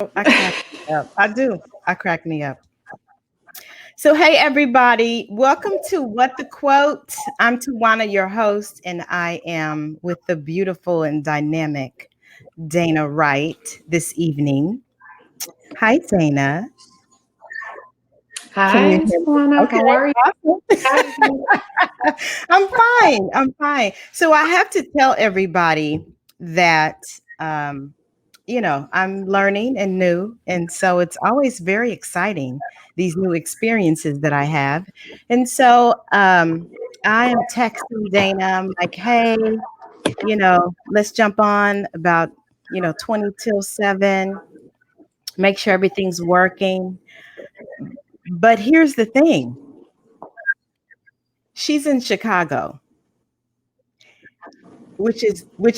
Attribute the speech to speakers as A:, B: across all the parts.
A: I crack me up. I do. I crack me up. So, hey, everybody. Welcome to What the Quote. I'm Tawana, your host, and I am with the beautiful and dynamic Dana Wright this evening. Hi, Dana. Can you
B: Hi,
A: hear me?
B: Tawana.
A: Okay,
B: How are you?
A: awesome. I'm fine. I'm fine. So, I have to tell everybody that um, I'm learning and new. And so it's always very exciting, these new experiences that I have. And so I am texting Dana. I'm like, hey, let's jump on about, 20 till 7, make sure everything's working. But here's the thing, she's in Chicago, which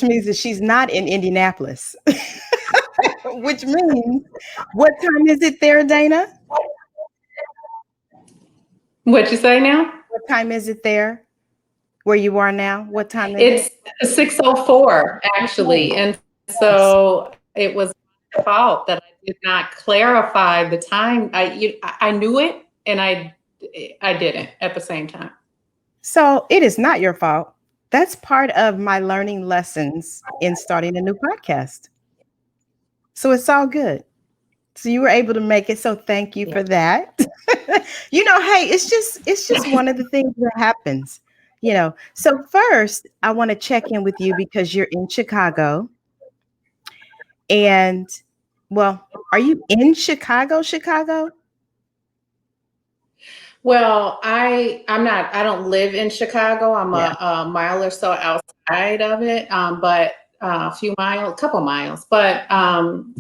A: means that she's not in Indianapolis, which means what time is it there, Dana?
B: What you say now?
A: What time is it there where you are now? What time is it?
B: It's 6:04
A: Okay.
B: actually, and so it was my fault that I did not clarify the time. I knew it, and I didn't at the same time.
A: So it is not your fault. That's part of my learning lessons in starting a new podcast. So it's all good. So you were able to make it. So thank you
B: Yeah.
A: for that. Hey, it's just one of the things that happens. So first, I want to check in with you because you're in Chicago. And well, are you in Chicago, Chicago?
B: I'm not. I don't live in Chicago. I'm
A: Yeah.
B: a mile or so outside of it, but a few miles, a couple miles. But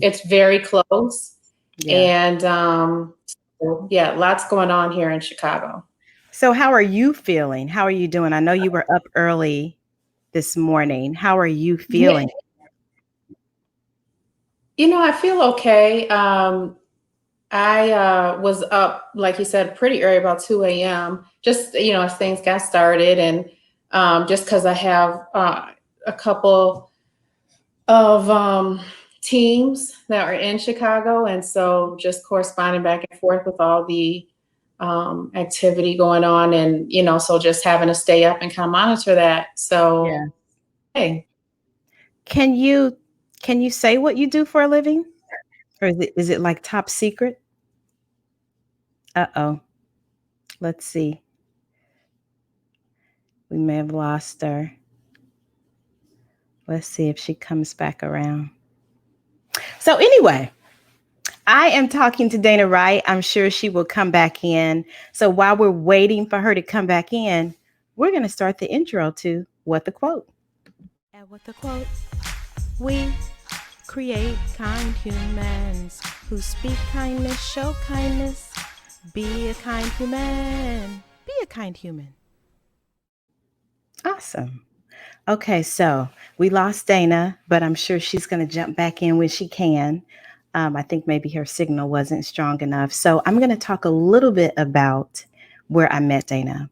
B: it's very close,
A: Yeah.
B: and so, yeah, lots going on here in Chicago.
A: So how are you feeling? How are you doing? I know you were up early this morning. How are you
B: Yeah,
A: feeling?
B: I feel okay. I was up, like you said, pretty early, about 2 a.m. Just as things got started, and just because I have a couple of teams that are in Chicago, and so just corresponding back and forth with all the activity going on, and so just having to stay up and kind of monitor that. So,
A: Yeah.
B: hey,
A: Can you say what you do for a living? Or is it like top secret? Uh-oh. Let's see. We may have lost her. Let's see if she comes back around. So anyway, I am talking to Dana Wright. I'm sure she will come back in. So while we're waiting for her to come back in, we're going to start the intro to What the Quote. At What the Quote, we create kind humans who speak kindness, show kindness. Be a kind human. Be a kind human. Awesome. Okay, so we lost Dana, but I'm sure she's going to jump back in when she can. I think maybe her signal wasn't strong enough. So I'm going to talk a little bit about where I met Dana.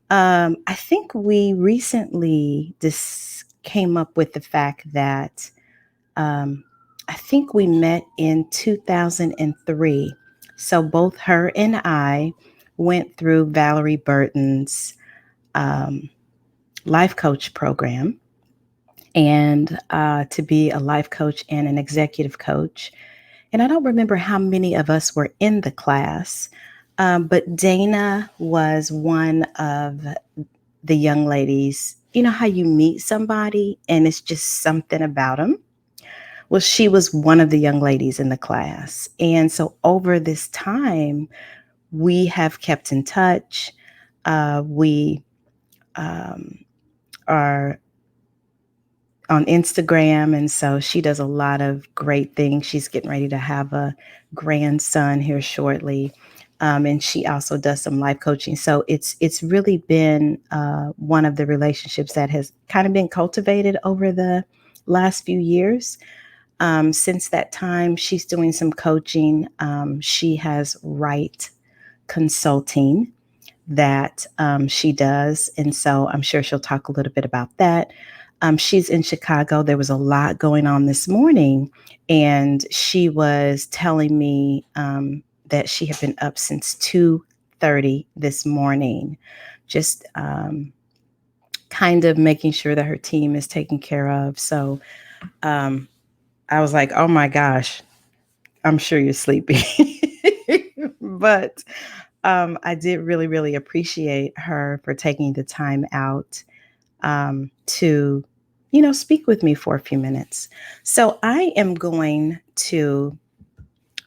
A: I think we recently just came up with the fact that um, I think we met in 2003. So both her and I went through Valerie Burton's um, life coach program and to be a life coach and an executive coach. And I don't remember how many of us were in the class, but Dana was one of the young ladies. You know how you meet somebody and it's just something about them? Well, she was one of the young ladies in the class. And so over this time, we have kept in touch. We are on Instagram. And so she does a lot of great things. She's getting ready to have a grandson here shortly. And she also does some life coaching. So it's really been one of the relationships that has kind of been cultivated over the last few years. Since that time, she's doing some coaching. She has Wright Consulting that she does. And so I'm sure she'll talk a little bit about that. She's in Chicago. There was a lot going on this morning, and she was telling me that she had been up since 2:30 this morning, just kind of making sure that her team is taken care of. So um, I was like, oh my gosh, I'm sure you're sleepy. But I did really, really appreciate her for taking the time out to, speak with me for a few minutes. So I am going to,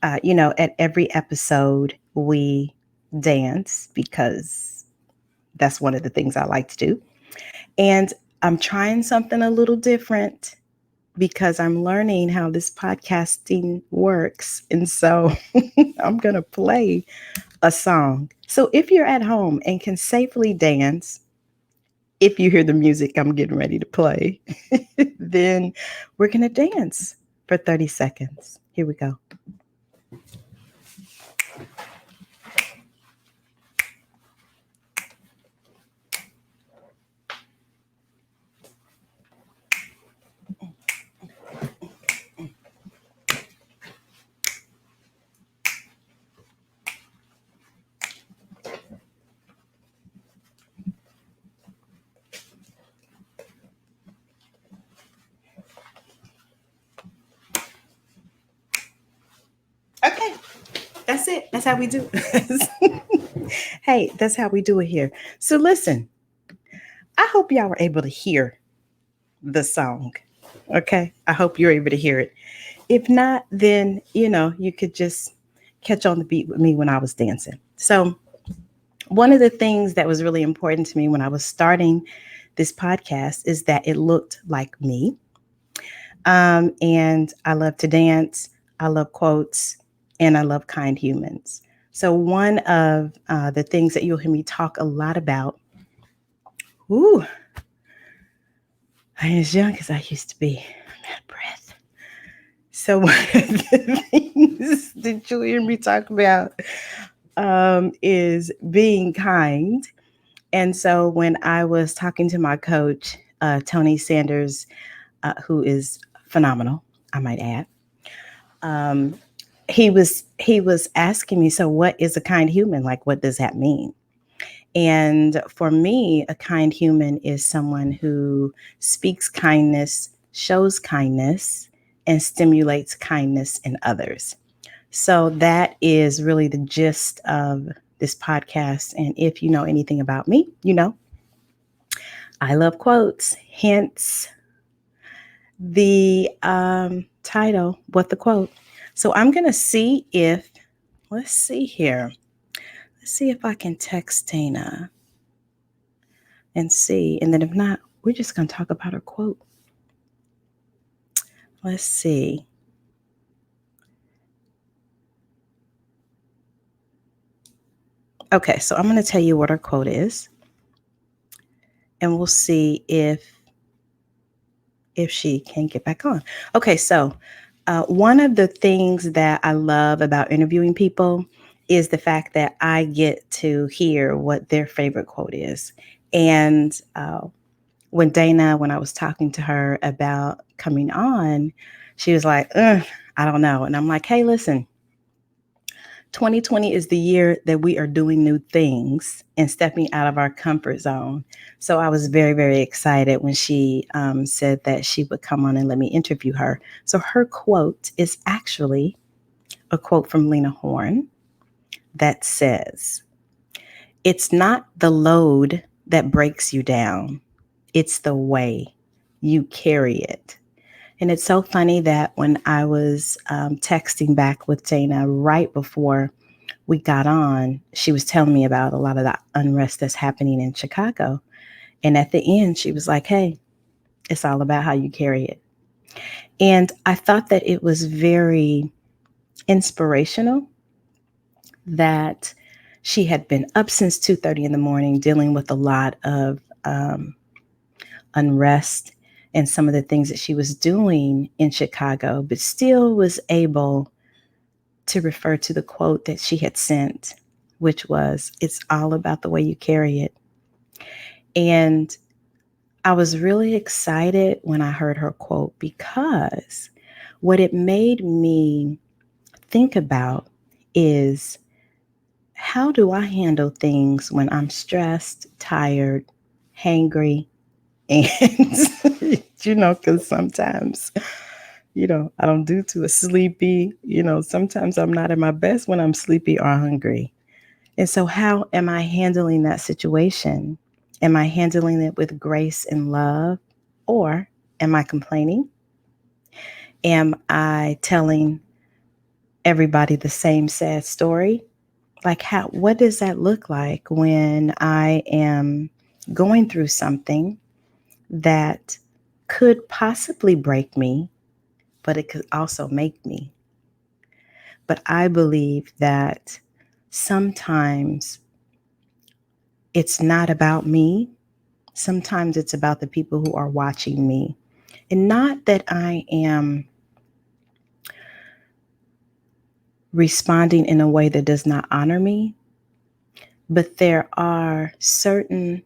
A: at every episode, we dance because that's one of the things I like to do. And I'm trying something a little different because I'm learning how this podcasting works. And so I'm going to play a song. So if you're at home and can safely dance, if you hear the music I'm getting ready to play, then we're going to dance for 30 seconds. Here we go. Okay, that's it. That's how we do it. Hey, that's how we do it here. So listen, I hope y'all were able to hear the song. Okay, I hope you're able to hear it. If not, then, you could just catch on the beat with me when I was dancing. So, one of the things that was really important to me when I was starting this podcast is that it looked like me. And I love to dance, I love quotes, and I love kind humans. So, one of the things that you'll hear me talk a lot about, ooh, I ain't as young as I used to be. I'm out of breath. So, one of the things that you'll hear me talk about is being kind. And so when I was talking to my coach, Tony Sanders, who is phenomenal, I might add, um, he was asking me, so what is a kind human? Like, what does that mean? And for me, a kind human is someone who speaks kindness, shows kindness, and stimulates kindness in others. So that is really the gist of this podcast. And if you know anything about me, I love quotes, hence the title, What the Quote. So I'm going to see if, let's see here. Let's see if I can text Dana and see. And then if not, we're just going to talk about her quote. Let's see. Okay, so I'm going to tell you what her quote is. And we'll see if she can get back on. Okay, so one of the things that I love about interviewing people is the fact that I get to hear what their favorite quote is. And when I was talking to her about coming on, she was like, I don't know. And I'm like, hey, listen, 2020 is the year that we are doing new things and stepping out of our comfort zone. So I was very, very excited when she said that she would come on and let me interview her. So her quote is actually a quote from Lena Horne that says, "It's not the load that breaks you down, it's the way you carry it." And it's so funny that when I was texting back with Dana right before we got on, she was telling me about a lot of the unrest that's happening in Chicago. And at the end, she was like, hey, it's all about how you carry it. And I thought that it was very inspirational that she had been up since 2:30 in the morning dealing with a lot of unrest and some of the things that she was doing in Chicago, but still was able to refer to the quote that she had sent, which was, it's all about the way you carry it. And I was really excited when I heard her quote because what it made me think about is how do I handle things when I'm stressed, tired, hangry, and because sometimes, I don't do too sleepy. Sometimes I'm not at my best when I'm sleepy or hungry. And so, how am I handling that situation? Am I handling it with grace and love? Or am I complaining? Am I telling everybody the same sad story? Like, what does that look like when I am going through something that could possibly break me, but it could also make me? But I believe that sometimes it's not about me. Sometimes it's about the people who are watching me. And not that I am responding in a way that does not honor me, but there are certainly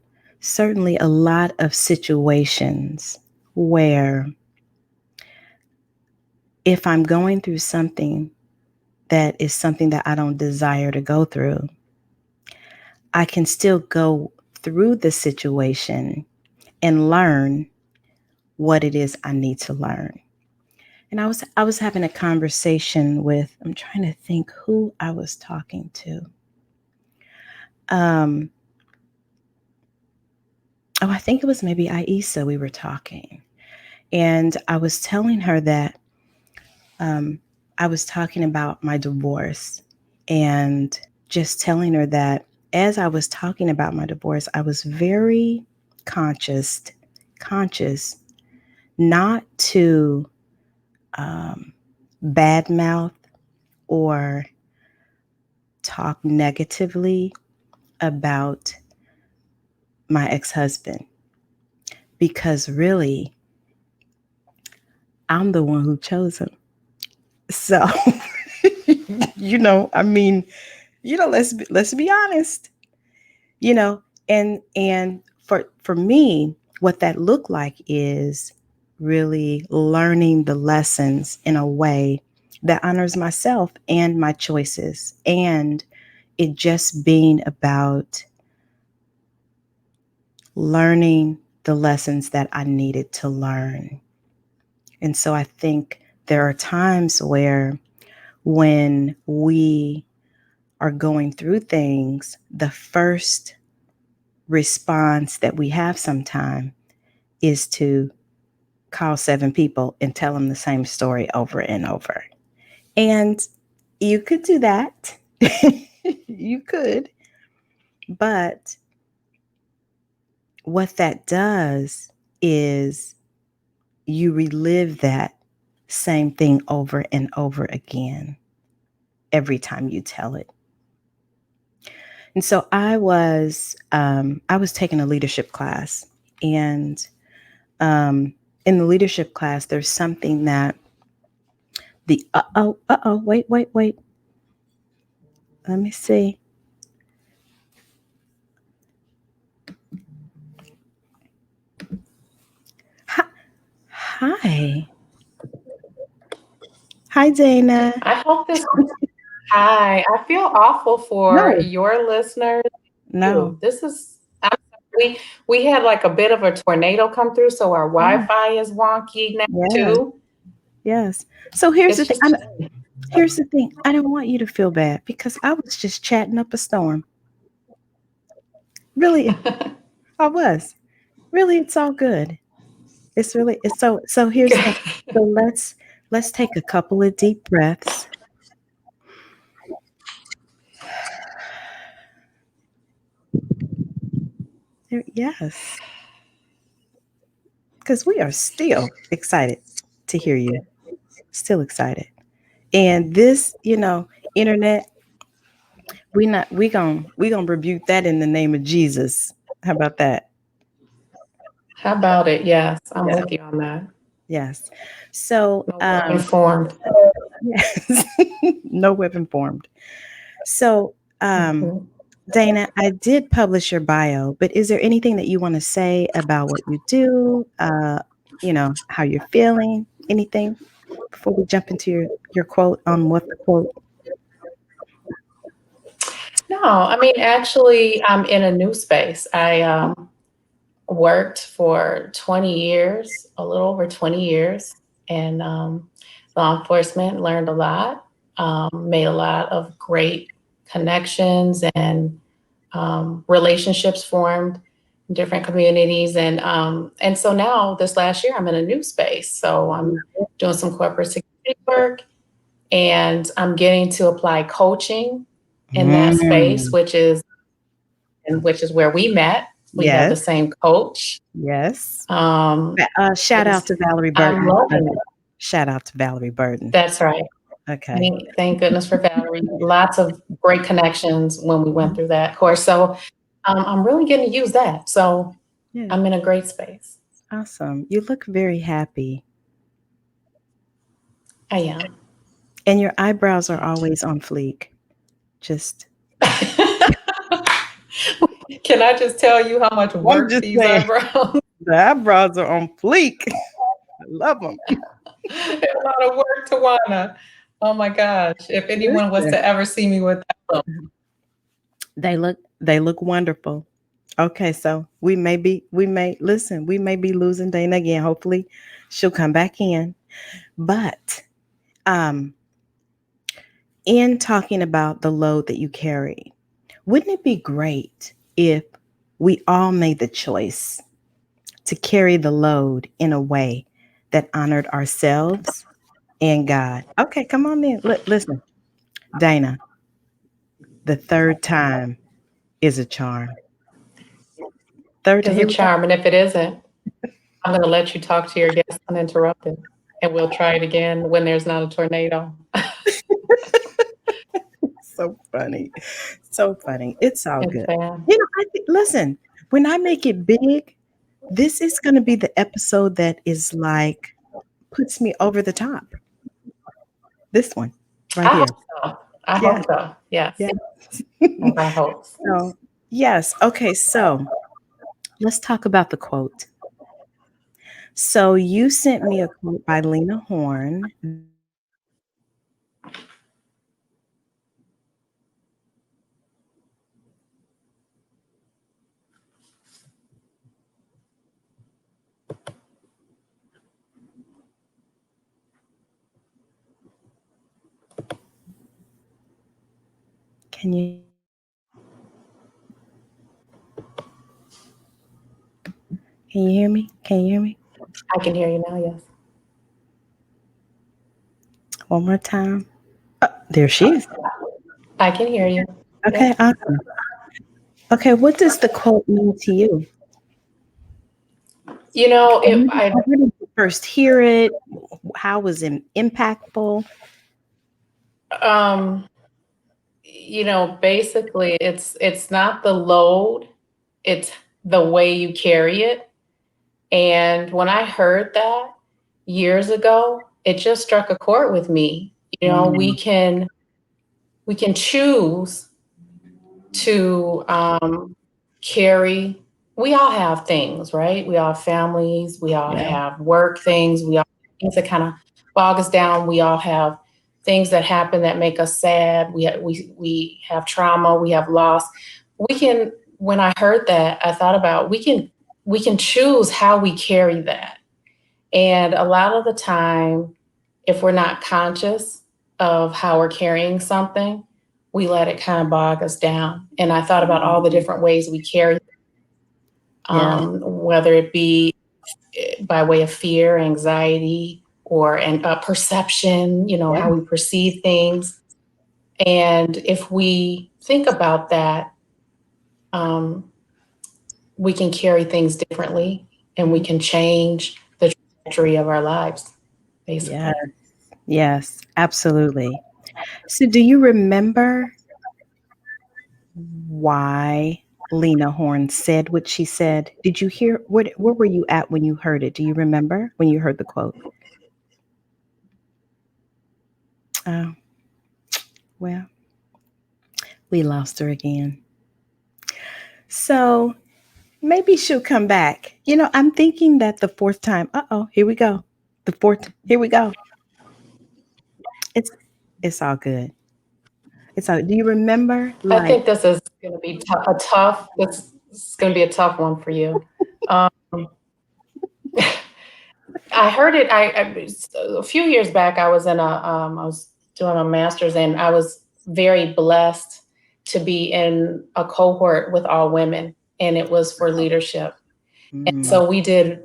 A: a lot of situations where if I'm going through something that is something that I don't desire to go through, I can still go through the situation and learn what it is I need to learn. And I was having a conversation with, I'm trying to think who I was talking to. Um, I think it was maybe Aisa. We were talking, and I was telling her that um, I was talking about my divorce, and just telling her that as I was talking about my divorce, I was very conscious not to badmouth or talk negatively about my ex-husband, because really I'm the one who chose him. So, I mean, let's be honest, you know, and for me, what that looked like is really learning the lessons in a way that honors myself and my choices, and it just being about learning the lessons that I needed to learn. And so I think there are times where when we are going through things, the first response that we have sometime is to call seven people and tell them the same story over and over. And you could do that. You could. But what that does is you relive that same thing over and over again every time you tell it. And so I was taking a leadership class, and in the leadership class, there's something that wait, let me see. Hi, hi, Dana.
B: I hope this. Hi, I feel awful for
A: No,
B: your listeners
A: no,
B: too. This is we had like a bit of a tornado come through, so our
A: yeah,
B: Wi-Fi is wonky now
A: yes,
B: too.
A: yes. So here's the
B: It's
A: thing.
B: just
A: Here's the thing. I don't want you to feel bad because I was just chatting up a storm. Really, I was. Really, it's all good. It's so here's the thing. So let's take a couple of deep breaths. Yes, because we are still excited to hear you. Still excited. And this, internet, we gonna rebuke that in the name of Jesus. How about that?
B: how about it? Yes, I'm
A: Yeah.
B: with you on that.
A: Yes. So
B: No weapon formed.
A: yes. No weapon formed. So
B: Mhm.
A: Dana, I did publish your bio, but is there anything that you want to say about what you do? How you're feeling? Anything before we jump into your quote on what the quote?
B: No, I mean, actually, I'm in a new space. I worked for 20 years, a little over 20 years, in law enforcement, learned a lot, made a lot of great connections and relationships formed in different communities. And so now, this last year, I'm in a new space. So I'm doing some corporate security work and I'm getting to apply coaching in that space,
A: Mm,
B: which is where we met. We have the
A: yes,
B: same coach.
A: yes.
B: Um,
A: Shout out to Valerie
B: I'm
A: Burton.
B: loving it.
A: Shout out to Valerie Burton.
B: That's right.
A: Okay.
B: Thank goodness for Valerie. Lots of great connections when we went
A: Mhm.
B: through that course. So I'm really getting to use that. So
A: Yeah,
B: I'm in a great space.
A: awesome. You look very happy,
B: I am.
A: and your eyebrows are always on fleek. Just,
B: Can I just tell you how much
A: I'm
B: work
A: just
B: these
A: saying,
B: eyebrows?
A: the eyebrows are on fleek. I love them.
B: A lot of work, Tawana. Oh my gosh. If anyone was
A: Listen,
B: to ever see me with that look.
A: they look wonderful. Okay, so we may be losing Dana again. Hopefully, she'll come back in. But um, in talking about the load that you carry, wouldn't it be great if we all made the choice to carry the load in a way that honored ourselves and God? Okay, come on in. Listen, Dana, the third time is a charm. Third time,
B: Is a
A: here we go.
B: charm. And if it isn't, I'm going to let you talk to your guest uninterrupted. And we'll try it again when there's not a tornado.
A: So funny. So funny. It's all
B: Yes,
A: good.
B: ma'am.
A: I think, listen, when I make it big, this is going to be the episode that is like, puts me over the top. This one right
B: I
A: here.
B: hope so. I
A: Yeah.
B: hope so. Yes.
A: Yeah.
B: That's our hopes.
A: So, yes. Okay. So let's talk about the quote. So you sent me a quote by Lena Horne. Can you can you hear me? Can you hear me?
B: I can hear you now. Yes.
A: One more time. Oh, there she is.
B: I can hear you.
A: Okay,
B: Yep.
A: awesome. Okay, what does the quote mean to you?
B: You know,
A: And where did you first hear it? How was it impactful?
B: um, basically it's not the load, it's the way you carry it. And when I heard that years ago, it just struck a chord with me.
A: Mm,
B: We can choose to carry. We all have things, right? We all have families. We all
A: yeah,
B: have work things. We all have things that kind of bog us down. We all have things that happen that make us sad. We have trauma. We have loss. We can. When I heard that, I thought about we can choose how we carry that. And a lot of the time, if we're not conscious of how we're carrying something, we let it kind of bog us down. And I thought about all the
A: mhm,
B: different ways we carry,
A: yeah,
B: whether it be by way of fear, anxiety, or perception,
A: yeah,
B: how we perceive things. And if we think about that, um, we can carry things differently and we
A: mhm,
B: can change the trajectory of our lives,
A: yes,
B: basically.
A: yes, absolutely. So, do you remember why Lena Horne said what she said? Did you hear where were you at when you heard it? Do you remember when you heard the quote? Oh, well, we lost her again. So maybe she'll come back. I'm thinking that the fourth time. Here we go. The fourth. Here we go. It's it's all good. It's all. Do you remember?
B: I
A: Like,
B: think this is going to be a tough. This is going to be a tough one for you. Um, I heard it. A few years back, I was I was doing a master's, and I was very blessed to be in a cohort with all women, and it was for leadership. And
A: mm,
B: so we did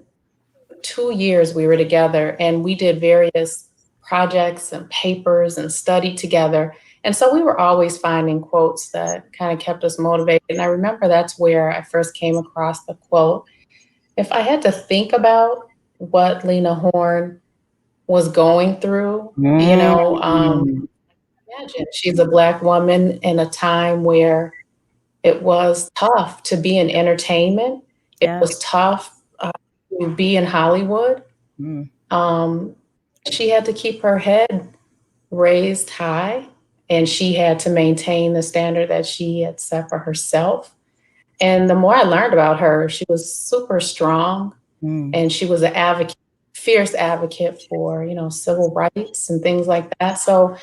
B: 2 years. We were together, and we did various projects and papers and studied together. And so we were always finding quotes that kind of kept us motivated. And I remember that's where I first came across the quote. If I had to think about what Lena Horne was going through,
A: mm,
B: imagine she's a Black woman in a time where it was tough to be in entertainment. It
A: yes.
B: was tough to be in Hollywood.
A: Mm,
B: Um, she had to keep her head raised high, and she had to maintain the standard that she had set for herself. And the more I learned about her, she was super strong,
A: mm.
B: and she was an advocate, fierce advocate for, civil rights and things like that. So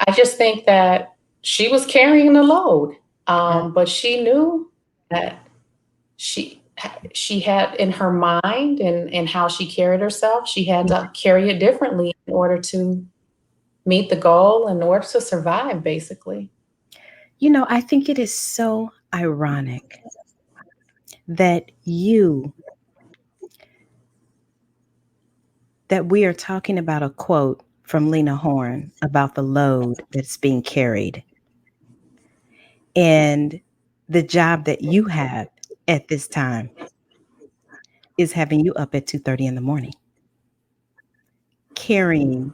B: I just think that she was carrying the load,
A: Yeah.
B: but she knew that she she had in her mind and how she carried herself, she had to carry it differently in order to meet the goal, in order to survive, basically.
A: I think it is so ironic that we are talking about a quote from Lena Horne about the load that's being carried and the job that you have at this time is having you up at 2:30 in the morning carrying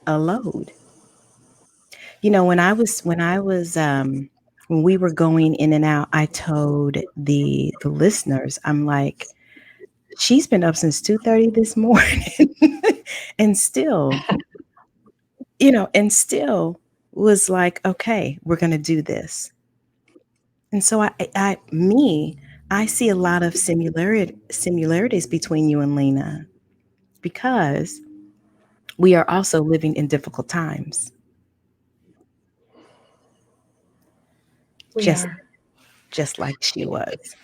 A: a load. When we were going in and out, I told the listeners, I'm like, she's been up since 2:30 this morning and still was like, okay, we're going to do this. And so I see a lot of similarities between you and Lena because we are also living in difficult times,
B: We
A: just
B: are.
A: just like she was.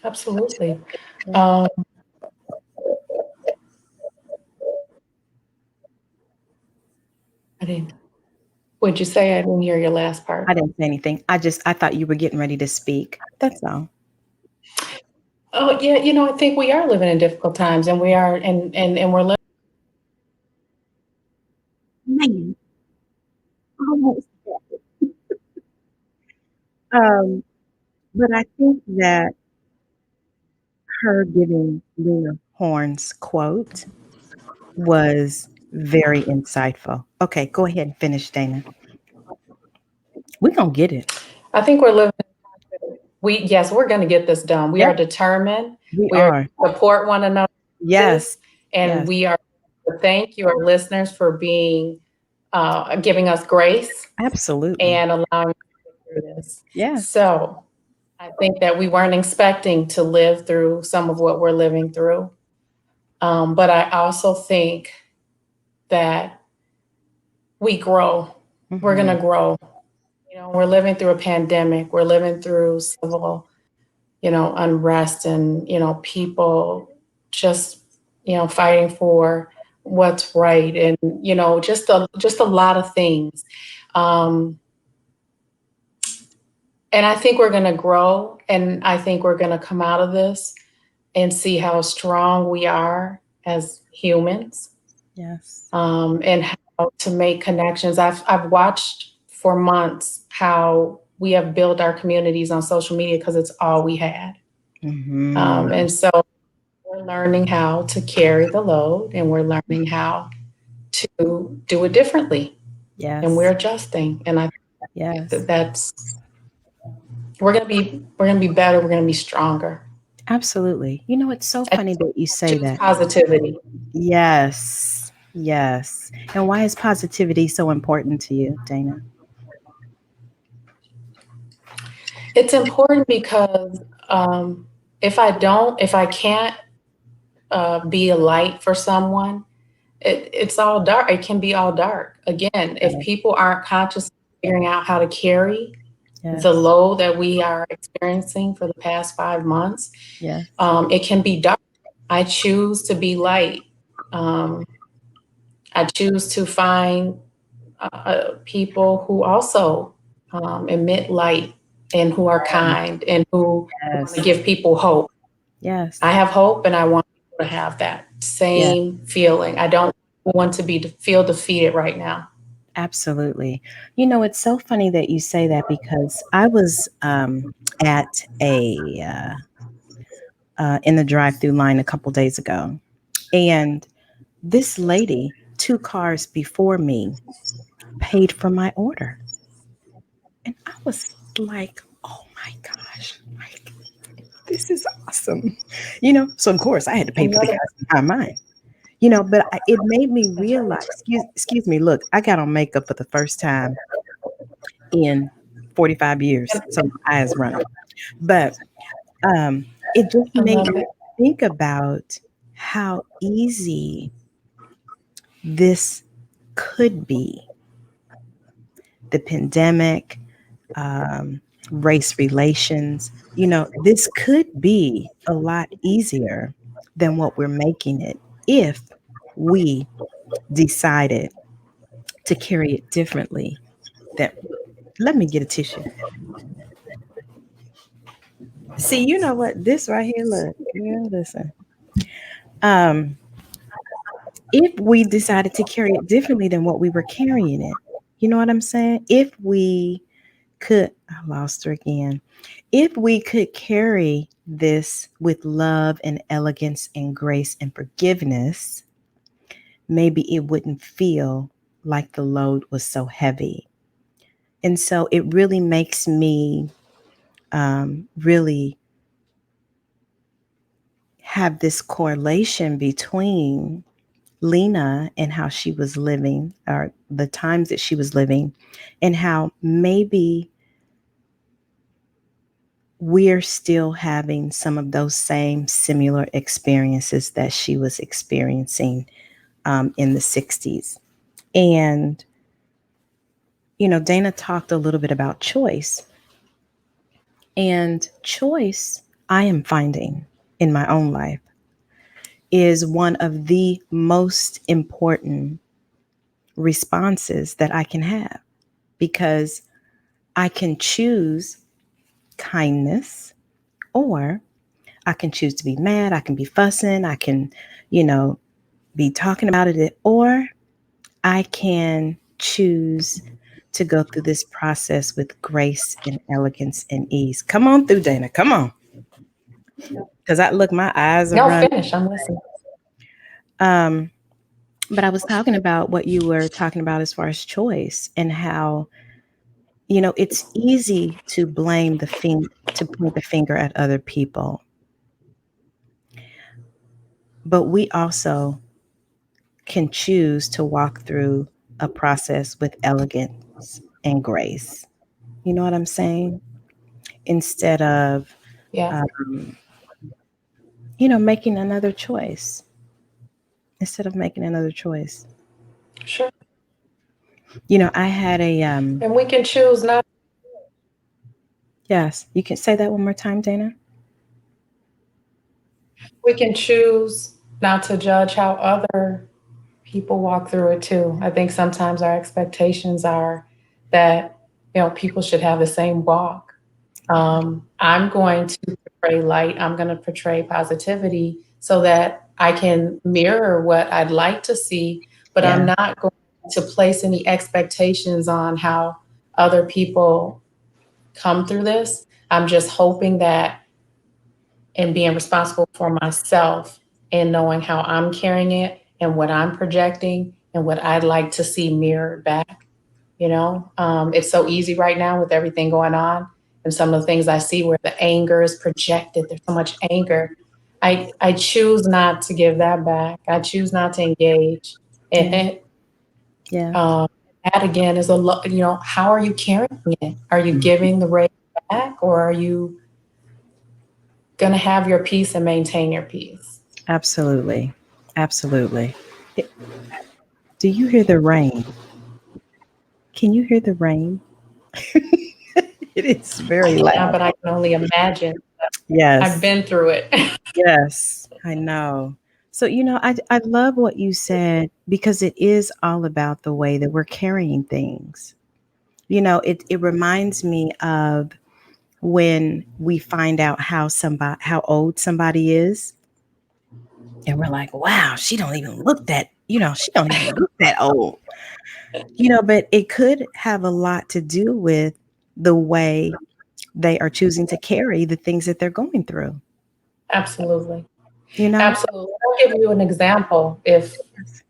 B: Absolutely.
A: Yeah.
B: Um, I didn't, would you say I didn't hear your last
A: I
B: part?
A: didn't say anything. I thought you were getting ready to speak. That's all.
B: Oh, yeah, I think we are living in difficult times, and we are, and we're living.
A: Man, almost. Um, but I think that her giving Lena Horne's quote was very insightful. Okay, go ahead and finish, Dana. We're gonna get it.
B: I think we're living. Yes, we're going to get this done. We are
A: Yep,
B: determined.
A: we
B: We are
A: are.
B: support one another in this,
A: Yes,
B: and
A: yes,
B: we are to thank you, our listeners, for being giving us grace
A: absolutely.
B: and allowing us to get through this.
A: Yes,
B: So I think that we weren't expecting to live through some of what we're living through, but I also think that we grow. We're going
A: hmm,
B: to grow. We're living through a pandemic. We're living through civil unrest and, people just, fighting for what's right and, just a lot of things. Um, and I think we're going to grow, and I think we're going to come out of this and see how strong we are as humans,
A: yes,
B: and how to make connections. I've watched for months how we have built our communities on social media because it's all we had.
A: hmm,
B: And so we're learning how to carry the load, and we're learning how to do it differently, and we're
A: yes,
B: adjusting. And I think
A: yes,
B: that we're gonna be better. We're gonna be stronger.
A: absolutely. It's so
B: And
A: funny that you say
B: choose
A: that.
B: positivity.
A: Yes, yes. And why is positivity so important to you, Dana?
B: It's important because if I can't be a light for someone, it's all dark. It can be all dark. Again, if
A: Yes,
B: people aren't consciously figuring out how to carry the
A: yes,
B: load that we are experiencing for the past 5 months,
A: yes,
B: it can be dark. I choose to be light. Um, I choose to find people who also emit light and who are kind and who want to
A: yes,
B: give people hope. I
A: yes,
B: have hope and I want people to have that
A: yes,
B: same feeling. I don't want to feel defeated right now.
A: absolutely. You know, it's so funny that you say that because I was at a in the drive-through line a couple days ago, and this lady, 2 cars before me, paid for my order, and I was like, "Oh my gosh, like this is awesome," you know. So of course, I had to
B: I
A: pay for the
B: love it.
A: gas behind mine. You know, but it made me
B: That's right.
A: realize, excuse me, look, I got on makeup for the first time in 45 years,
B: And
A: so my eyes running. But um, it just
B: I
A: made
B: love
A: me
B: it.
A: think about how easy this could be. The pandemic, um, race relations, you know, this could be a lot easier than what we're making it if we decided to carry it differently. That let me get a tissue. See, you know what? This right here, look, girl, listen. Um, if we decided to carry it differently than what we were carrying it, you know what I'm saying? If we could, I lost her again. If we could carry this with love and elegance and grace and forgiveness, maybe it wouldn't feel like the load was so heavy. And so it really makes me really have this correlation between Lena and how she was living, or the times that she was living, and how maybe we're still having some of those same similar experiences that she was experiencing in the 60s. And, you know, Dana talked a little bit about choice. And choice, I am finding in my own life, is one of the most important responses that I can have, because I can choose kindness, or I can choose to be mad. I can be fussing. I can, you know, be talking about it, or I can choose to go through this process with grace and elegance and ease. Come on through, Dana. Come on. Because I look, my eyes are
B: No,
A: running.
B: finish. I'm listening.
A: Um, but I was talking about what you were talking about as far as choice, and how, you know, it's easy to blame to point the finger at other people, but we also can choose to walk through a process with elegance and grace. You know what I'm saying? Instead of,
B: Yeah,
A: um, you know, making another choice. Instead of making another choice.
B: sure.
A: You know, I had
B: And we can choose not.
A: yes, you can say that one more time, Dana.
B: We can choose not to judge how other people walk through it too. I think sometimes our expectations are that people should have the same walk. I'm going to portray light. I'm going to portray positivity so that I can mirror what I'd like to see, but I'm
A: Yeah,
B: not going to place any expectations on how other people come through this. I'm just hoping that, and being responsible for myself and knowing how I'm carrying it and what I'm projecting and what I'd like to see mirrored back. It's so easy right now with everything going on, and some of the things I see where the anger is projected. There's so much anger. I choose not to give that back. I choose not to engage in
A: yeah,
B: it.
A: yeah,
B: Um, that again is how are you carrying it? Are you giving the rage? back, or are you going to have your peace and maintain your peace?
A: Absolutely. Absolutely. It- Do you hear the rain? Can you hear the rain? It is very
B: I can,
A: loud.
B: but I can only imagine. I've
A: Yes.
B: been through it.
A: Yes. I know. So, I love what you said because it is all about the way that we're carrying things. It reminds me of when we find out how old somebody is, and we're like, wow, she don't even look that, she don't even look that old. But it could have a lot to do with the way they are choosing to carry the things that they're going through,
B: Absolutely.
A: you know?
B: Absolutely. I'll give you an example if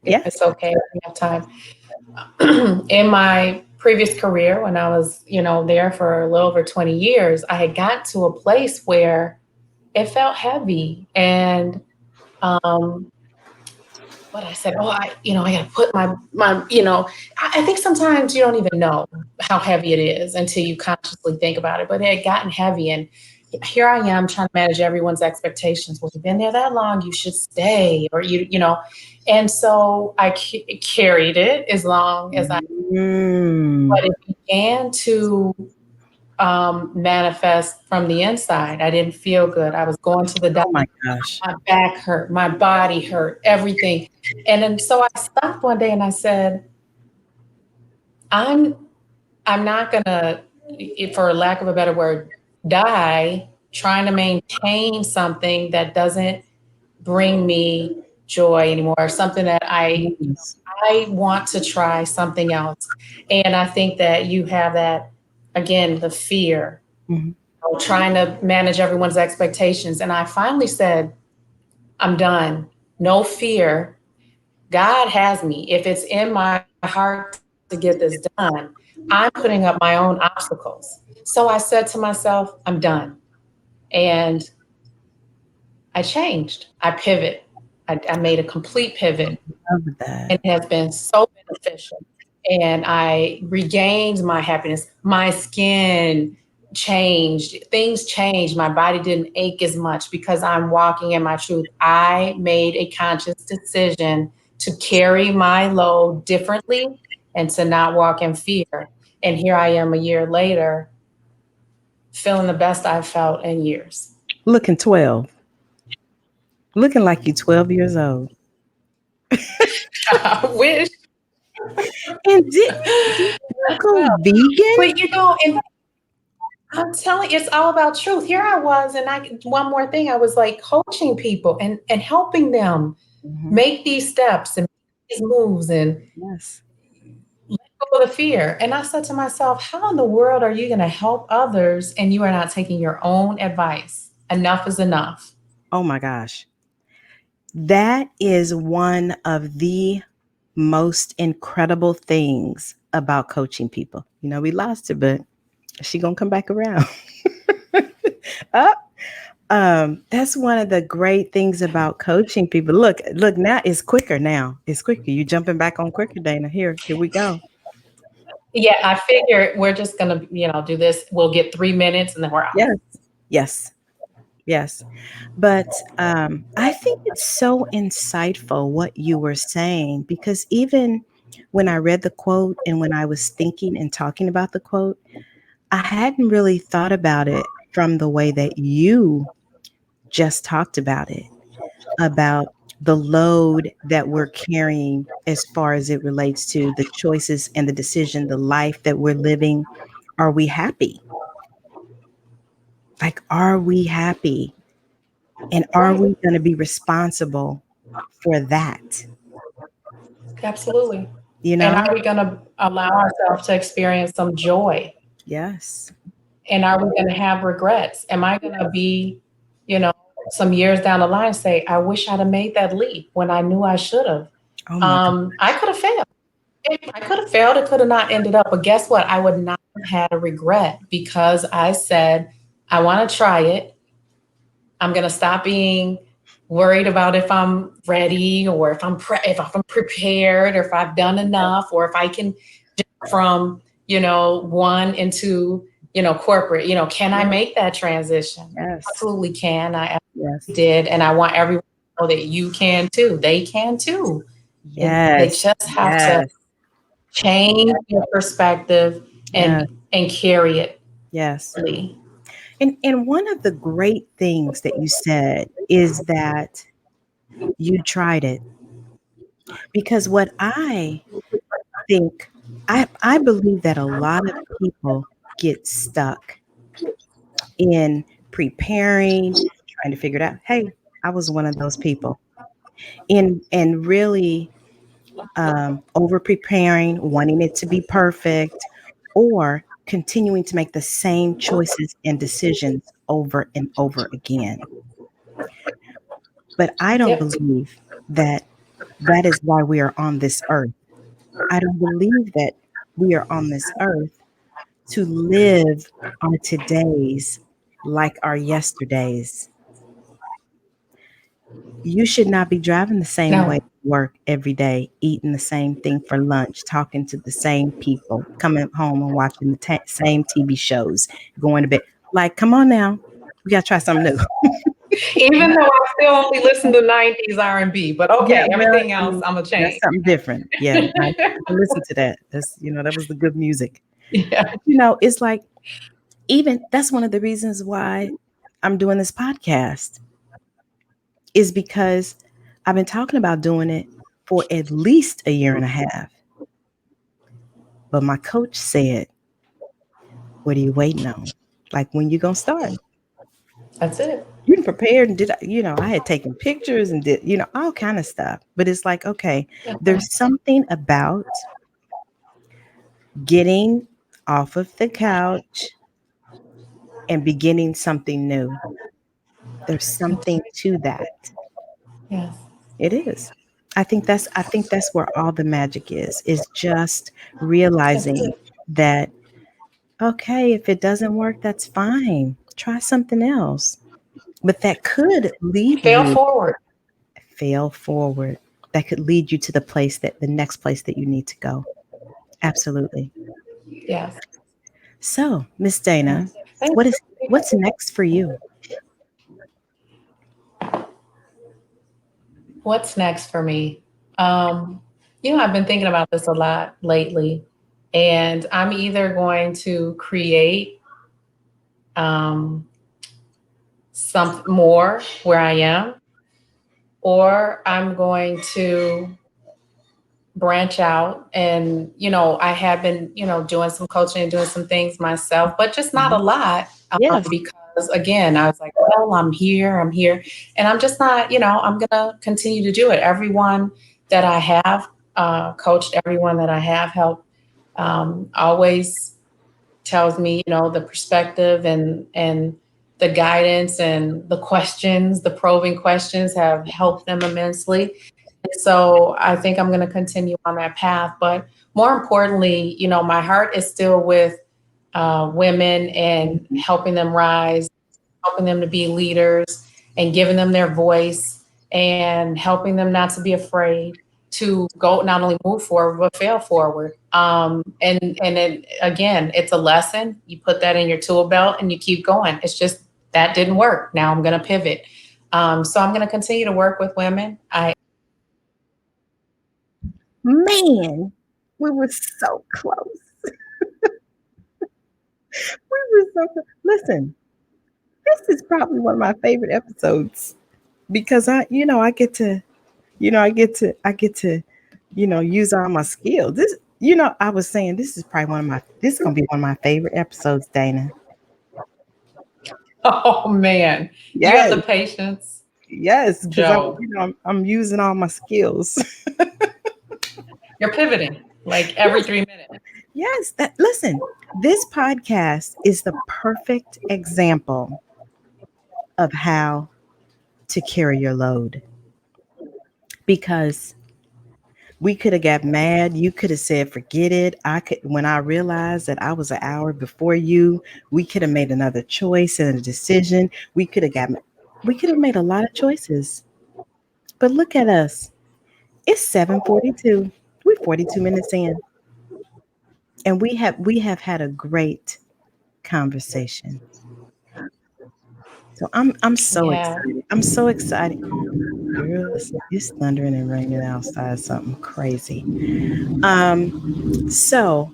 A: Yes.
B: it's okay, if we have time. In my previous career, when I was, there for a little over 20 years, I had got to a place where it felt heavy. And um, what I said, oh, I got to put I think sometimes you don't even know how heavy it is until you consciously think about it. But it had gotten heavy, and here I am trying to manage everyone's expectations. Well, you've been there that long, you should stay, or And so I carried it as long as I, but
A: Mm.
B: it began to manifest from the inside. I didn't feel good. I was going to the
A: Oh
B: doctor.
A: my gosh.
B: My back hurt, my body hurt, everything. And then so I stopped one day and I said, I'm I'm not gonna, for lack of a better word, die trying to maintain something that doesn't bring me joy anymore, or something that
A: Yes.
B: I want to try something else. And I think that you have that again, the fear
A: Mhm.
B: of trying to manage everyone's expectations. And I finally said, I'm done. No fear. God has me. If it's in my heart to get this done, I'm putting up my own obstacles. So I said to myself, I'm done. And I changed. I pivot. I made a complete pivot.
A: Love that.
B: It has been so beneficial. And I regained my happiness. My skin changed. Things changed. My body didn't ache as much because I'm walking in my truth. I made a conscious decision to carry my load differently and to not walk in fear. And here I am a year later, feeling the best I've felt in years.
A: Looking 12. Looking like you 12 years old.
B: I wish.
A: And did you go
B: Well,
A: vegan?
B: but and I'm telling you, it's all about truth. Here I was, and one more thing, I was like coaching people and helping them
A: Mhm.
B: make these steps and these moves and
A: Yes.
B: let go of the fear. And I said to myself, how in the world are you going to help others and you are not taking your own advice? Enough is enough.
A: Oh my gosh. That is one of the most incredible things about coaching people. We lost her, but she gonna come back around. uh, that's one of the great things about coaching people. Look, now it's quicker now. It's quicker. You jumping back on quicker, Dana. Here we go.
B: Yeah, I figure we're just going to, do this. We'll get 3 minutes and then we're off.
A: Yes, yes, yes. But I think it's so insightful what you were saying because even when I read the quote and when I was thinking and talking about the quote, I hadn't really thought about it from the way that you just talked about the load that we're carrying as far as it relates to the choices and the decision, the life that we're living. Are we happy? Like, are we happy? And are
B: Right.
A: we going to be responsible for that?
B: Absolutely.
A: You
B: And
A: know?
B: are we going to allow ourselves to experience some joy?
A: Yes.
B: And are we going to have regrets? Am I going to be, you know, some years down the line say, I wish I'd have made that leap when I knew I should have?
A: Oh my God.
B: I could have failed. I could have failed. It could have not ended up. But guess what? I would not have had a regret because I said, I want to try it. I'm going to stop being worried about if I'm ready or if I'm prepared or if I've done enough or if I can jump from, one into corporate, can I
A: Yes.
B: make that transition?
A: Yes.
B: Absolutely can. I absolutely
A: Yes.
B: did. And I want everyone to know that you can too. They can too. They
A: Yes.
B: just have to
A: Yes.
B: change your perspective
A: Yes.
B: and carry it.
A: Yes.
B: Really.
A: And one of the great things that you said is that you tried it. Because what think, I believe that a lot of people get stuck in preparing, trying to figure it out. Hey, I was one of those people. And really over preparing, wanting it to be perfect, or continuing to make the same choices and decisions over and over again. But I don't
B: Yep.
A: believe that that is why we are on this earth. I don't believe that we are on this earth to live our todays like our yesterdays. You should not be driving the same way
B: No.
A: to work every day, eating the same thing for lunch, talking to the same people, coming home and watching the same TV shows, going to bed. Like, come on now, we gotta try something new.
B: Even though I still only listen to 90s R&B, but
A: Yeah,
B: okay,
A: well,
B: everything else I'm gonna
A: that's
B: change.
A: something different. Yeah, I can listen to that. That's that was the good music.
B: Yeah.
A: But it's like even that's one of the reasons why I'm doing this podcast is because I've been talking about doing it for at least a year and a half. But my coach said, "What are you waiting on? Like when you gonna start?"
B: That's it.
A: You prepared and did I had taken pictures and did all kind of stuff. But it's like, okay, there's something about getting off of the couch and beginning something new. There's something to that.
B: Yes.
A: It is. I think that's where all the magic is just realizing that okay, if it doesn't work, that's fine. Try something else. But that could lead
B: Fail
A: you
B: forward.
A: fail forward. That could lead you to the next place that you need to go. Absolutely.
B: Yes.
A: So, Miss Dana,
B: Yes.
A: what's next for you?
B: What's next for me? Um, I've been thinking about this a lot lately, and I'm either going to create um, some more where I am, or I'm going to branch out. And I have been doing some coaching and doing some things myself, but just not a
A: Mhm.
B: lot,
A: Yes.
B: because again I was like, well, I'm here, and I'm just not, I'm gonna continue to do it. Everyone that I have coached, everyone that I have helped, always tells me, the perspective and the guidance and the questions, the probing questions have helped them immensely. So I think I'm going to continue on that path. But more importantly, my heart is still with women and
A: Mhm.
B: helping them rise, helping them to be leaders and giving them their voice and helping them not to be afraid to go, not only move forward but fail forward. And then again, it's a lesson. You put that in your tool belt and you keep going. It's just that didn't work. Now I'm going to pivot. So I'm going to continue to work with women.
A: Man, we were so close. We were so close. Listen, this is probably one of my favorite episodes because I get to use all my skills. I was saying this is gonna be one of my favorite episodes, Dana.
B: Oh man, you have
A: Yes,
B: the patience,
A: yes, because I'm
B: Joe.
A: you know I'm using all my skills.
B: You're pivoting like every
A: Yes,
B: 3 minutes.
A: yes. That listen, this podcast is the perfect example of how to carry your load because we could have got mad. You could have said, forget it. When I realized that I was an hour before you, we could have made another choice and a decision. We could have made a lot of choices. But look at us. It's 7:42. We're 42 minutes in. And we have had a great conversation. So I'm so
B: Yeah.
A: excited. I'm so excited. Girl, it's thundering and raining outside, something crazy. So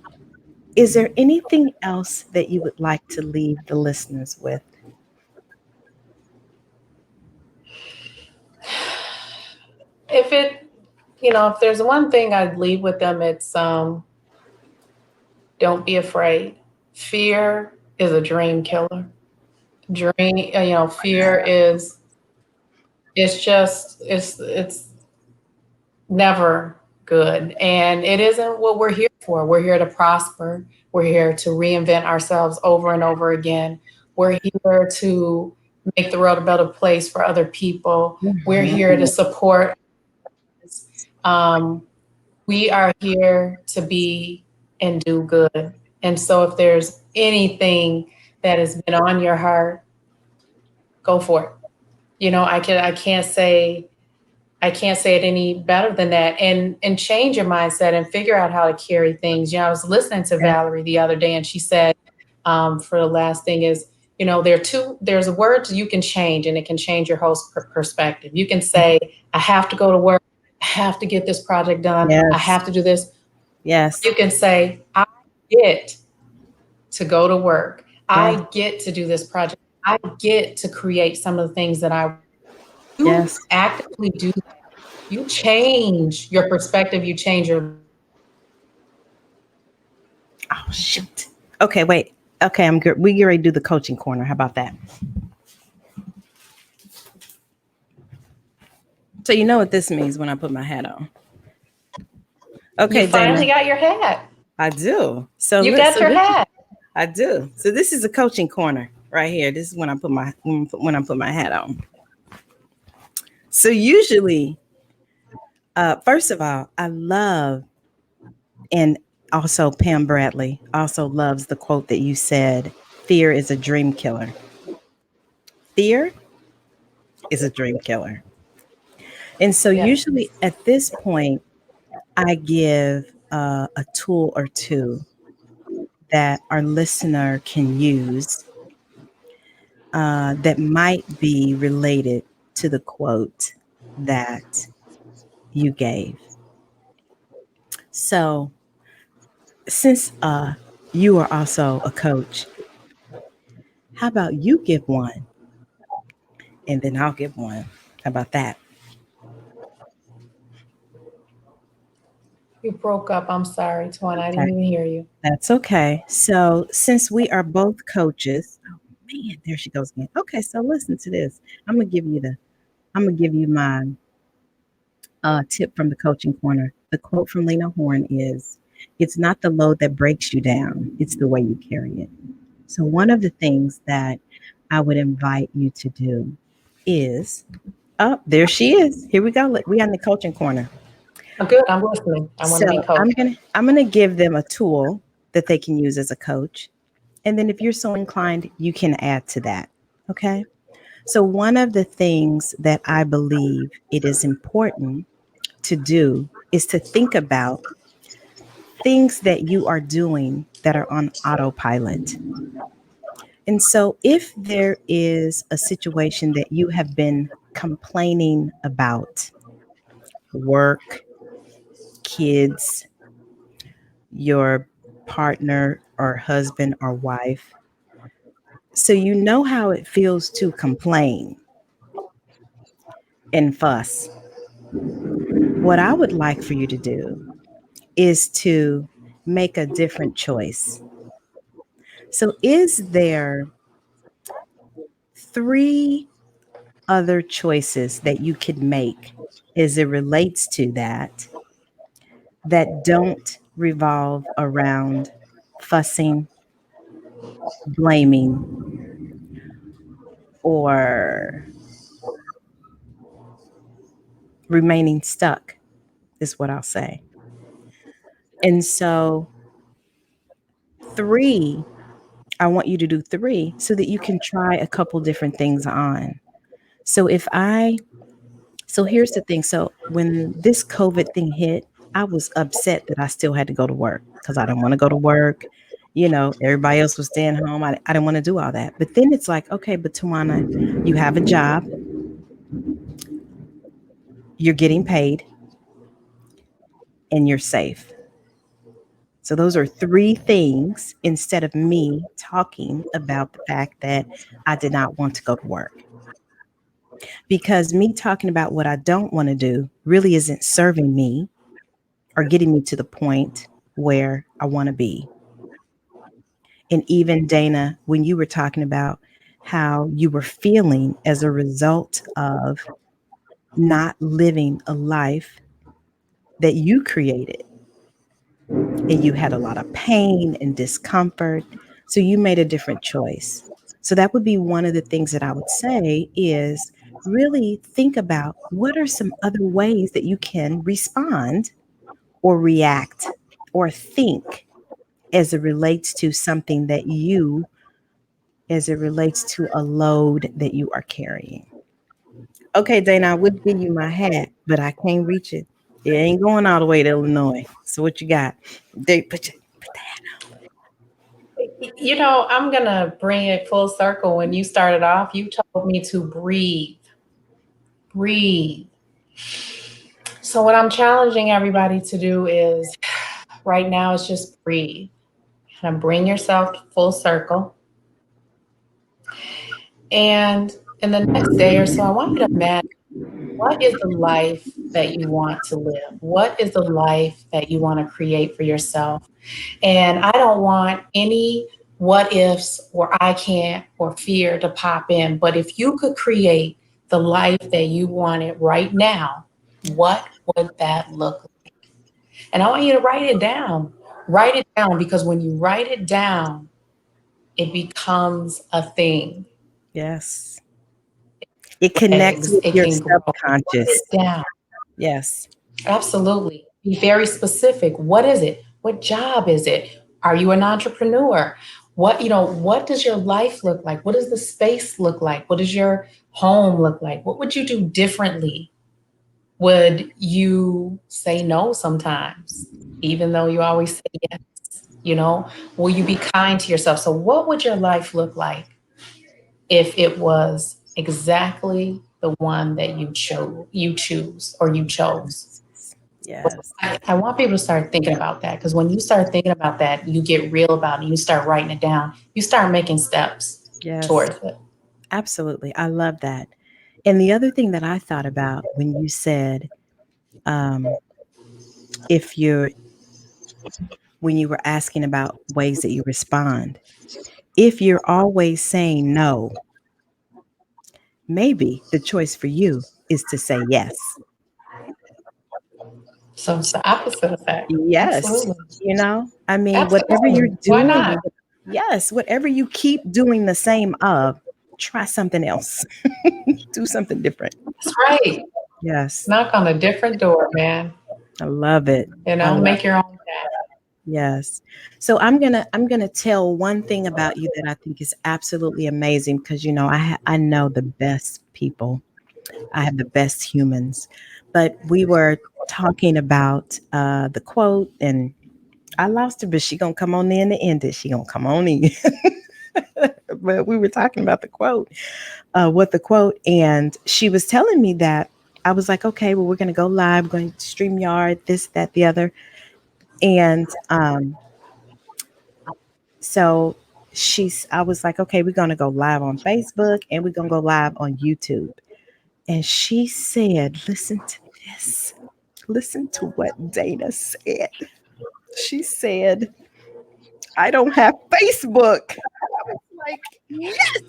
A: is there anything else that you would like to leave the listeners with?
B: If it, if there's one thing I'd leave with them, it's don't be afraid. Fear is a dream killer. Fear is it's just it's never good. And it isn't what we're here for. We're here to prosper. We're here to reinvent ourselves over and over again. We're here to make the world a better place for other people. We're here to
A: Mhm.
B: support. Um, we are here to be and do good. And so if there's anything that has been on your heart, go for it. I can't say it any better than that. And change your mindset and figure out how to carry things. I was listening to
A: Yeah.
B: Valerie the other day, and she said, for the last thing is, there's a word you can change, and it can change your whole perspective. You can say, I have to go to work. I have to get this project done. I
A: Yes.
B: have to do this.
A: Yes.
B: You can say, I get to go to work.
A: Yeah.
B: I get to do this project. I get to create some of the things that I you
A: Yes.
B: actively do. You change your perspective, you change your
A: Oh shoot. Okay, wait. Okay, I'm good. We get ready to do the coaching corner. How about that? So you know what this means when I put my hat on.
B: you
A: Okay,
B: finally
A: Dana.
B: got your hat.
A: I do. So
B: You
A: look.
B: got
A: So
B: your
A: this.
B: hat.
A: I do. So this is a coaching corner right here. This is when I put my hat on. So usually, first of all, I love, and also Pam Bradley also loves the quote that you said: "Fear is a dream killer." Fear is a dream killer. And so
B: Yeah.
A: usually at this point, I give a tool or two that our listener can use that might be related to the quote that you gave. So, since you are also a coach, how about you give one and then I'll give one? How about that?
B: You broke up. I'm sorry, Twan. I
A: Okay,
B: didn't even hear you.
A: that's okay. So, since we are both coaches, oh man, there she goes again. Okay, so listen to this. I'm gonna give you the. I'm gonna give you my tip from the coaching corner. The quote from Lena Horne is, "It's not the load that breaks you down; it's the way you carry it." So, one of the things that I would invite you to do is, oh, there she is. Here we go. We on the coaching corner.
B: I'm good. I'm listening. I want
A: So
B: to be coached.
A: I'm gonna give them a tool that they can use as a coach, and then if you're so inclined, you can add to that. Okay. So one of the things that I believe it is important to do is to think about things that you are doing that are on autopilot. And so, if there is a situation that you have been complaining about, work, kids, your partner or husband or wife, so you know how it feels to complain and fuss, what I would like for you to do is to make a different choice. So, is there three other choices that you could make as it relates to that don't revolve around fussing, blaming, or remaining stuck, is what I'll say. And so, three, I want you to do three so that you can try a couple different things on. So, so here's the thing. So, when this COVID thing hit, I was upset that I still had to go to work because I didn't want to go to work. Everybody else was staying home. I didn't want to do all that. But then it's like, okay, but Tawana, you have a job, you're getting paid, and you're safe. So those are three things instead of me talking about the fact that I did not want to go to work. Because me talking about what I don't want to do really isn't serving me or getting me to the point where I want to be. And even Dana, when you were talking about how you were feeling as a result of not living a life that you created, and you had a lot of pain and discomfort, so you made a different choice. So that would be one of the things that I would say is really think about what are some other ways that you can respond or react or think as it relates to something that you as it relates to a load that you are carrying. Okay, Dana, I would give you my hat, but I can't reach it. It ain't going all the way to Illinois. So what you got? Put that.
B: I'm going to bring it full circle. When you started off, you told me to breathe, breathe. So, what I'm challenging everybody to do is right now is just breathe and bring yourself full circle. And in the next day or so, I want you to imagine what is the life that you want to live? What is the life that you want to create for yourself? And I don't want any what ifs or I can't or fear to pop in. But if you could create the life that you wanted right now, what would that look like? And I want you to write it down. Write it down because when you write it down, it becomes a thing.
A: Yes. It connects
B: Eggs,
A: with
B: it
A: your
B: can grow. Write it
A: subconscious.
B: down.
A: Yes.
B: Absolutely. Be very specific. What is it? What job is it? Are you an entrepreneur? What does your life look like? What does the space look like? What does your home look like? What would you do differently? Would you say no sometimes, even though you always say yes? Will you be kind to yourself? So, what would your life look like if it was exactly the one that you chose?
A: Yes.
B: I want people to start thinking about that because when you start thinking about that, you get real about it. You start writing it down. You start making steps
A: Yes.
B: towards it.
A: Absolutely. I love that. And the other thing that I thought about when you said, um, if you're, when you were asking about ways that you respond, if you're always saying no, maybe the choice for you is to say yes.
B: So it's the opposite effect.
A: Yes.
B: Absolutely.
A: I mean, whatever you're
B: Absolutely. Why
A: doing,
B: not?
A: yes, whatever you keep doing the same of, try something else. Do something different.
B: That's right.
A: Yes.
B: Knock on a different door, man.
A: I love it. I love
B: Make your own path.
A: Yes. So I'm gonna tell one thing about you that I think is absolutely amazing because I know the best people. I have the best humans. But we were talking about the quote, and I lost her, but she gonna come on in the end. She gonna come on in. But we were talking about the quote, what the quote, and she was telling me that I was like, okay, well, we're gonna go live, we're going to StreamYard, this, that, the other, and so I was like, okay, we're gonna go live on Facebook and we're gonna go live on YouTube. And she said, listen to this. Listen to what Dana said. She said, I don't have Facebook. I was like, yes.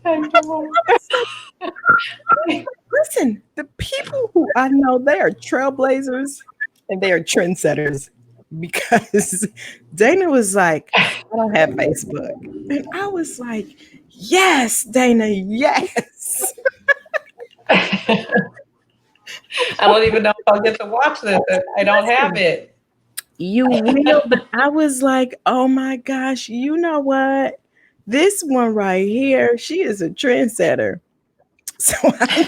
B: I know.
A: Listen, the people who I know, they are trailblazers and they are trendsetters because Dana was like, I don't have Facebook. And I was like, yes, Dana, yes.
B: I don't even know if I'll get to watch this. I don't have it.
A: You will, but I was like, oh my gosh, you know what? This one right here, she is a trendsetter. So I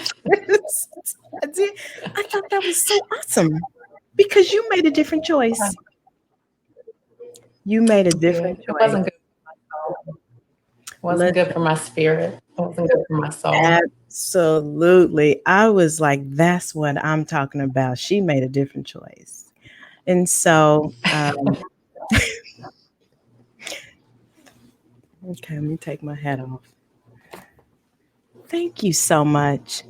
A: thought that was so awesome. Because you made a different choice. You made a different
B: It
A: choice.
B: wasn't good for my soul. It wasn't good for my spirit. It wasn't good for my soul.
A: Absolutely. I was like, that's what I'm talking about. She made a different choice. And so, okay, let me take my hat off. Thank you so much.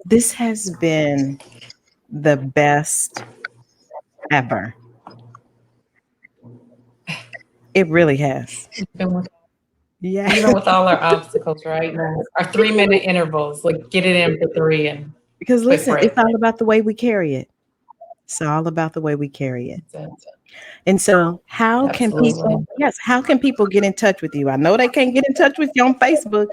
A: This has been the best ever. It really has. Yeah.
B: Even with all our obstacles, right? Our 3-minute intervals, like get it in for 3 and
A: Because
B: quick
A: listen,
B: break.
A: it's all about the way we carry it. It's all about the way we carry it.
B: That's it.
A: And so, how can
B: Absolutely.
A: people, yes, how can people get in touch with you? I know they can't get in touch with you on Facebook.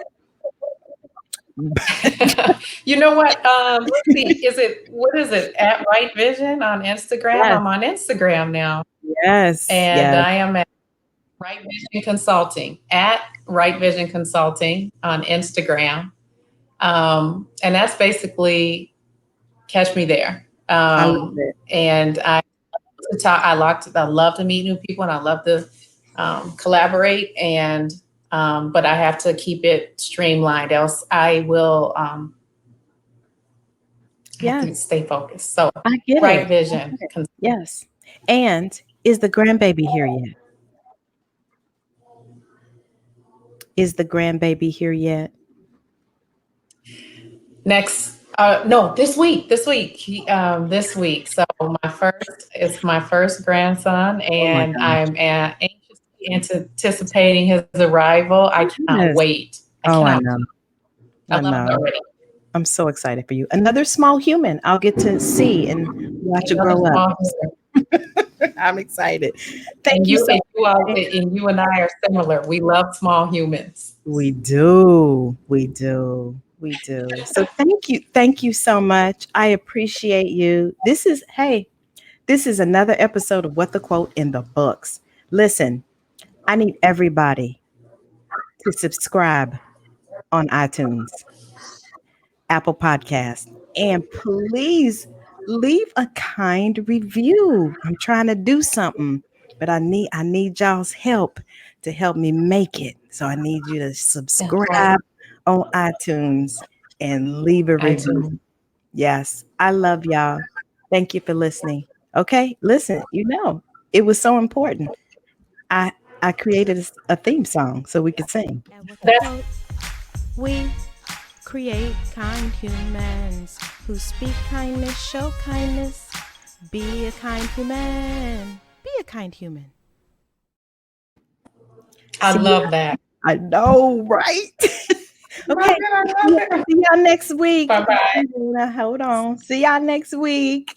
B: You know what? Let's see. What is it? At Right Vision on Instagram?
A: Yes,
B: I'm on Instagram now.
A: yes,
B: And
A: yes.
B: I am at Right Vision Consulting, at Right Vision Consulting on Instagram. And that's basically catch me there.
A: I love it.
B: And I love to meet new people and I love to collaborate but I have to keep it streamlined, else I will have to
A: Yes,
B: stay focused. So
A: I get
B: Right
A: it. I
B: Vision.
A: get it. Yes. And is the grandbaby here yet? Is the grandbaby here yet?
B: Next, no, this week, this week. So it's my first grandson,
A: Oh my
B: and
A: gosh.
B: I'm anxiously anticipating his arrival. I cannot
A: Yes.
B: wait. I
A: Oh, I
B: cannot.
A: know.
B: I
A: I
B: love it
A: know.
B: already.
A: I'm so excited for you. Another small human I'll get to see and watch it
B: Another
A: grow up.
B: small human.
A: I'm excited. Thank
B: And
A: you
B: you
A: so
B: and you all
A: much.
B: and you and I are similar. We love small humans.
A: We do. We do. We do. So thank you. Thank you so much. I appreciate you. This is another episode of What the Quote in the Books. Listen, I need everybody to subscribe on iTunes, Apple Podcast, and please leave a kind review. I'm trying to do something, but I need y'all's help to help me make it. So I need you to
B: That's right.
A: subscribe on iTunes and leave a
B: I
A: review.
B: do.
A: Yes, I love y'all. Thank you for listening. Okay, listen, it was so important. I I created a theme song so we could sing. And with the
B: That's
A: quote, we create kind humans who speak kindness, show kindness. Be a kind human. Be a kind human.
B: I
A: See,
B: love that.
A: I know, right? Okay.
B: I love it.
A: See y'all next week.
B: Bye bye.
A: Hold on. See y'all next week.